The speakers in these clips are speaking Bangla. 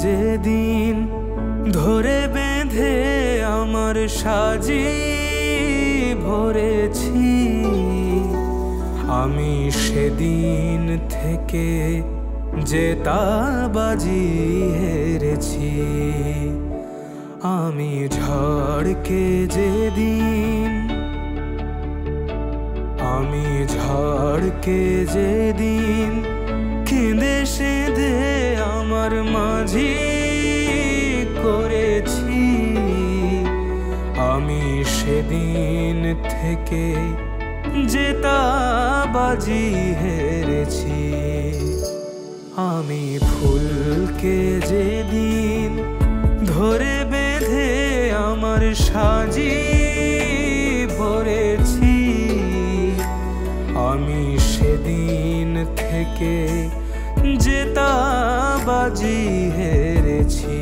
যেদিন ধরে বেঁধে আমার সাজি ভরেছি, আমি সেদিন থেকে জেতাবাজি হেরেছি। আমি ঝড়কে যেদিন কেঁদে সেঁধে আমার মাঝি করেছি, আমি সেদিন থেকে জেতাবাজি হেরেছি। আমি ফুলকে যেদিন ধরে বেঁধে আমার সাজি ভরেছি, আমি সেদিন থেকে জেতাবাজি হেরেছি।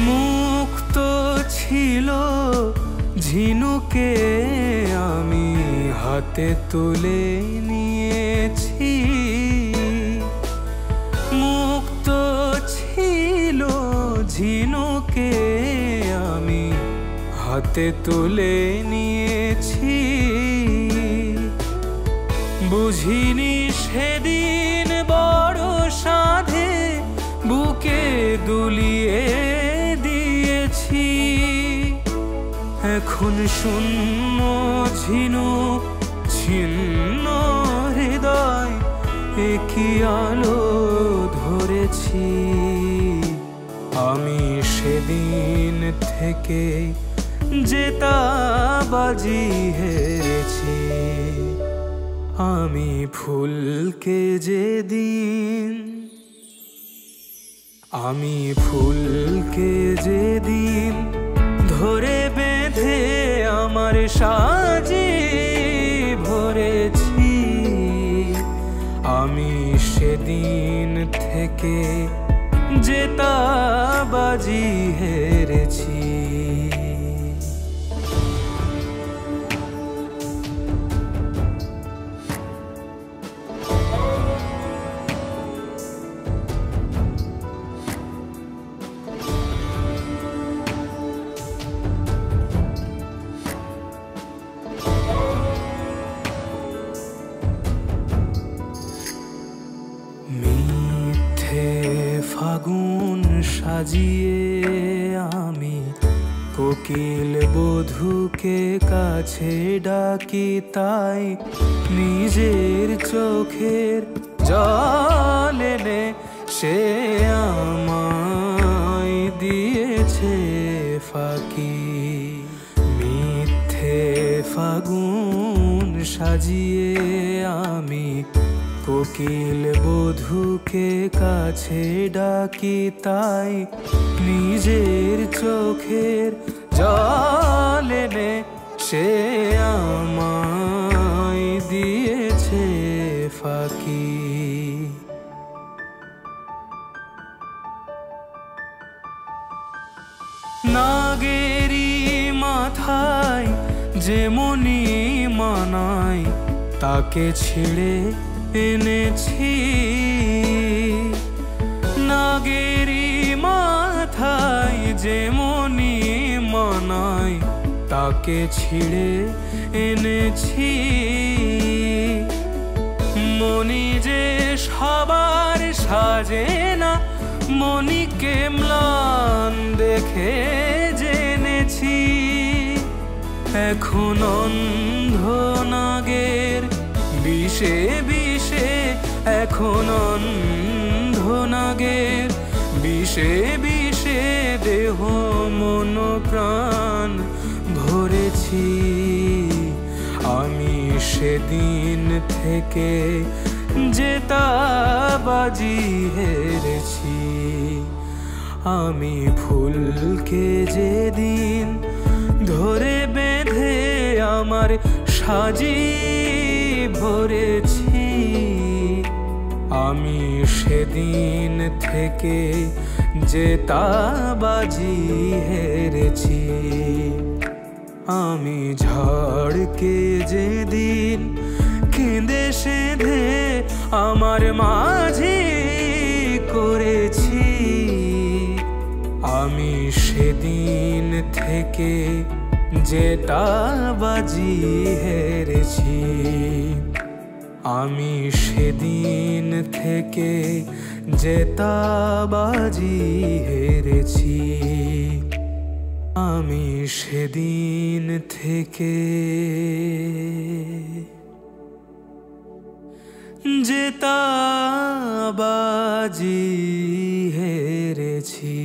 মুক্ত ছিল ঝিনুকে আমি হাতে তুলে নিয়েছি, মুক্ত ছিল ঝিনুকে আমি হাতে তুলে নিয়েছি। বুঝিনি সেদিন বড় সাধে বুকে দুলিয়ে দিয়েছি। এখন শূন্য ঝিনুক ছিন্ন হৃদয় একই আলো ধরেছি, আমি সেদিন থেকে জেতাবাজি হেরেছি। আমি ফুলকে যেদিন ধরে বেঁধে আমার সাজি ভরেছি, আমি সেদিন থেকে জেতাবাজি হেরেছি। ফাগুন সাজিয়ে আমি কোকিল বধূকে কাছে ডাকি, তাই নিজের চোখের জল এনে সে আমায় দিয়েছে ফাঁকি। মিথ্যে ফাগুন সাজিয়ে আমি কোকিল বধূকে কাছে ডাকি, তাই নিজের চোখের জল এনে সে আমায় দিয়েছে ফাঁকি। নাগেরি মাথায় যে মনি মানায় তাকে ছিঁড়ে এনেছি, নাগেরি মাথায় যে মনি মানায় তাকে ছিঁড়ে এনেছি। মনি যে সবার সাজে না, মনিকে ম্লান দেখে জেনেছি। এখন অন্ধ নাগের বিষে বিষে, এখন অন্ধ নাগের বিষে বিষে দেহ মন প্রাণ ভরেছি। আমি সেদিন থেকে জেতাবাজি হেরেছি, আমি ফুলকে যেদিন ধরে বেঁধে আমার সাজি ভরেছি, আমি সেদিন থেকে জেতাবাজি হেরেছি। আমি ঝড়কে যেদিন কেঁদে সেধে আমার মাঝি করেছি, আমি সেদিন থেকে জেতাবাজি হেরেছি। আমি সেদিন থেকে জেতাবাজি হেরেছি। আমি সেদিন থেকে জেতাবাজি হেরেছি।